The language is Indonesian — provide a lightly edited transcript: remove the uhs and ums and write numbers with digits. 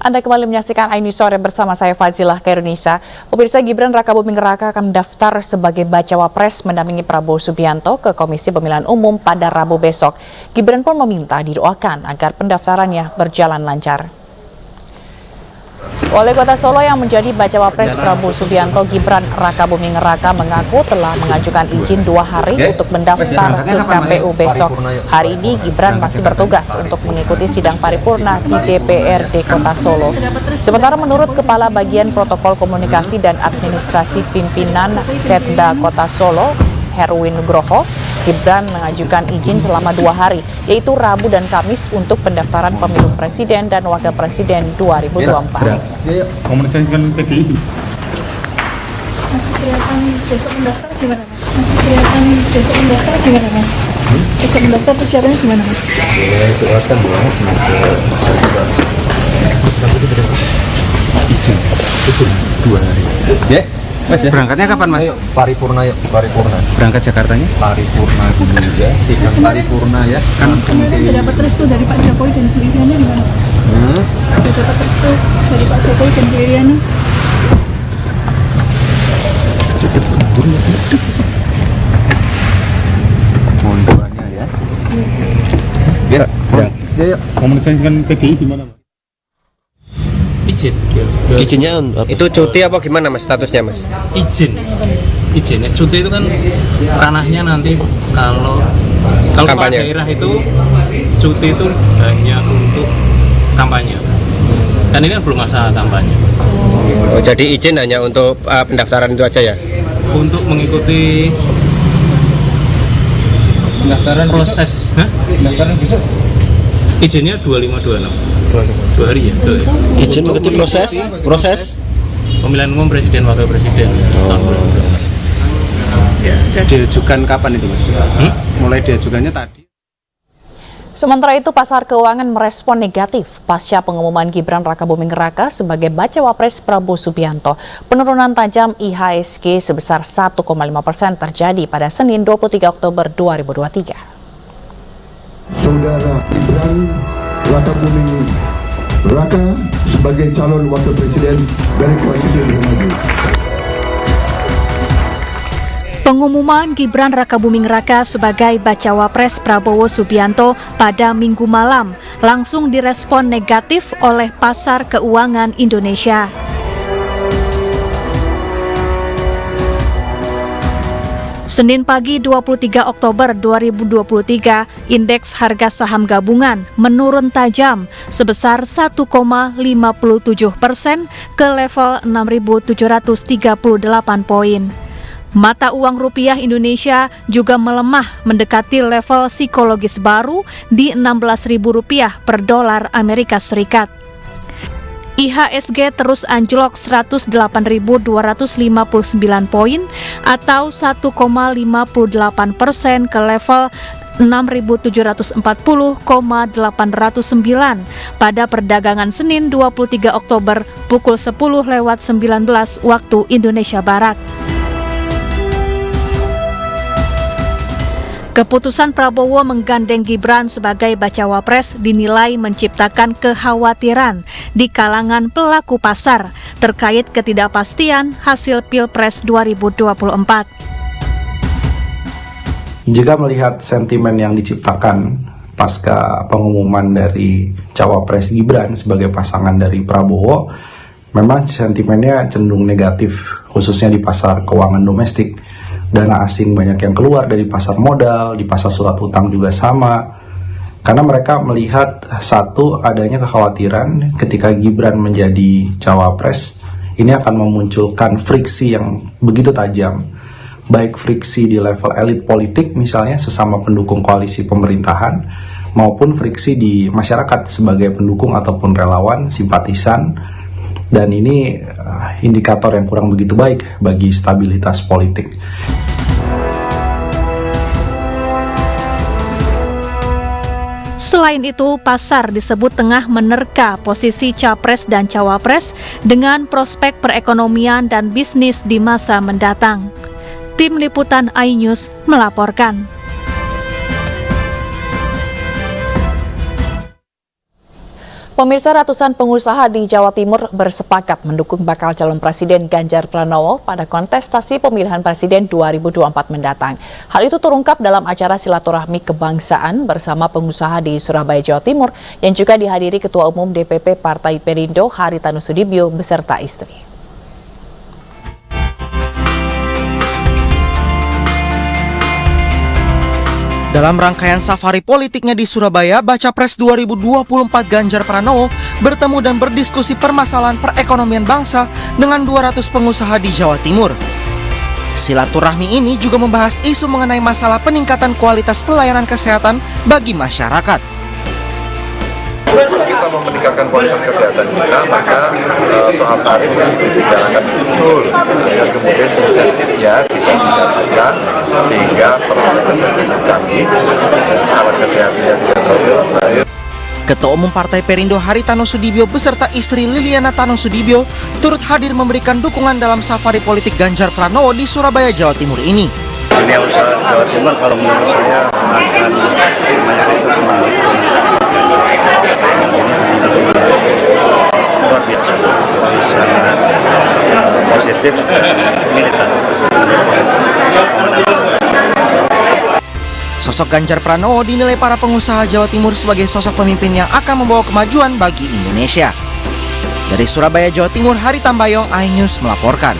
Anda kembali menyaksikan iNews Sore bersama saya Fazilah Kairunisa. Pemirsa, Gibran Rakabuming Raka akan mendaftar sebagai bacawa pres mendampingi Prabowo Subianto ke Komisi Pemilihan Umum pada Rabu besok. Gibran pun meminta didoakan agar pendaftarannya berjalan lancar. Wali Kota Solo yang menjadi bacawa pres Prabowo Subianto, Gibran Rakabuming Raka, mengaku telah mengajukan izin 2 hari untuk mendaftar ke KPU besok. Hari ini Gibran masih bertugas untuk mengikuti sidang paripurna di DPRD Kota Solo. Sementara menurut Kepala Bagian Protokol Komunikasi dan Administrasi Pimpinan Setda Kota Solo, Herwin Nugroho, Gibran mengajukan izin selama 2 hari, yaitu Rabu dan Kamis untuk pendaftaran pemilu presiden dan wakil presiden 2024. Komunikasi dengan PDI. Masih kelihatan besok mendaftar gimana, Mas? Besok mendaftar persiapannya gimana, Mas? Ya, itu akan bahas izin itu 2 hari. Ya. Mas, ya? Berangkatnya kapan, Mas? Ayo, paripurna. Berangkat Jakartanya? Paripurna dulu ya, sidang paripurna ya. Kan kemarin sudah dapat restu dari Pak Jokowi dan Bu Iriana gimana? Sudah dapat restu dari Pak Jokowi dan Bu Iriana? Mohon doanya ya. Biar Komunikasi dengan PDI gimana, Mas? Izinnya itu cuti apa gimana, Mas, statusnya, Mas? Izinnya cuti itu kan ranahnya nanti kalau kepala daerah itu cuti itu hanya untuk kampanye, kan ini kan belum masa kampanye. Oh, jadi izin hanya untuk pendaftaran itu aja ya? Untuk mengikuti Pendaftaran proses Pendaftaran besok. izinnya 2526 2 hari ya, betul ya? Izin mengikuti proses Pemilihan umum presiden wakil presiden tahun 2024. ya. Diajukan kapan itu, Mas? Mulai diajukannya tadi. Sementara itu, pasar keuangan merespon negatif pasca pengumuman Gibran Rakabuming Raka sebagai bacawa pres Prabowo Subianto. Penurunan tajam IHSG sebesar 1,5% terjadi pada Senin 23 Oktober 2023. Saudara Gibran Rakabuming Raka sebagai calon wakil presiden dari koalisi Indonesia Maju. Pengumuman Gibran Rakabuming Raka sebagai bacawa pres Prabowo Subianto pada Minggu malam langsung direspon negatif oleh pasar keuangan Indonesia. Senin pagi 23 Oktober 2023, indeks harga saham gabungan menurun tajam sebesar 1,57% ke level 6.738 poin. Mata uang rupiah Indonesia juga melemah mendekati level psikologis baru di Rp16.000 per dolar Amerika Serikat. IHSG terus anjlok 108.259 poin atau 1,58% ke level 6.740,809 pada perdagangan Senin 23 Oktober pukul 10.19 waktu Indonesia Barat. Keputusan Prabowo menggandeng Gibran sebagai bacawa pres dinilai menciptakan kekhawatiran di kalangan pelaku pasar terkait ketidakpastian hasil Pilpres 2024. Jika melihat sentimen yang diciptakan pasca pengumuman dari cawapres Gibran sebagai pasangan dari Prabowo, memang sentimennya cenderung negatif, khususnya di pasar keuangan domestik. Dana asing banyak yang keluar dari pasar modal, di pasar surat utang juga sama. Karena mereka melihat satu, adanya kekhawatiran ketika Gibran menjadi cawapres, ini akan memunculkan friksi yang begitu tajam. Baik friksi di level elit politik misalnya sesama pendukung koalisi pemerintahan, maupun friksi di masyarakat sebagai pendukung ataupun relawan, simpatisan. Dan ini indikator yang kurang begitu baik bagi stabilitas politik. Selain itu, pasar disebut tengah menerka posisi capres dan cawapres dengan prospek perekonomian dan bisnis di masa mendatang. Tim Liputan iNews melaporkan. Pemirsa, ratusan pengusaha di Jawa Timur bersepakat mendukung bakal calon Presiden Ganjar Pranowo pada kontestasi pemilihan Presiden 2024 mendatang. Hal itu terungkap dalam acara silaturahmi kebangsaan bersama pengusaha di Surabaya, Jawa Timur yang juga dihadiri Ketua Umum DPP Partai Perindo Haritanu Sudibyo beserta istri. Dalam rangkaian safari politiknya di Surabaya, Baca Pres 2024 Ganjar Pranowo bertemu dan berdiskusi permasalahan perekonomian bangsa dengan 200 pengusaha di Jawa Timur. Silaturahmi ini juga membahas isu mengenai masalah peningkatan kualitas pelayanan kesehatan bagi masyarakat. Kita mau meningkatkan kualitas kesehatan kita, maka soal tarif yang dibicarakan betul, dan kemudian insentifnya bisa didapatkan sehingga peralatan canggih, alat kesehatannya tidak terlalu baik. Ketua Umum Partai Perindo Haritanu Sudibyo beserta istri Liliana Tanu Sudibyo turut hadir memberikan dukungan dalam safari politik Ganjar Pranowo di Surabaya, Jawa Timur ini. Dunia usaha Jawa Timur kalau menurut saya akan mayoritas semangat. Luar biasa, sangat positif dan militan. Sosok Ganjar Pranowo dinilai para pengusaha Jawa Timur sebagai sosok pemimpin yang akan membawa kemajuan bagi Indonesia. Dari Surabaya, Jawa Timur, Hari Tambayong, iNews melaporkan.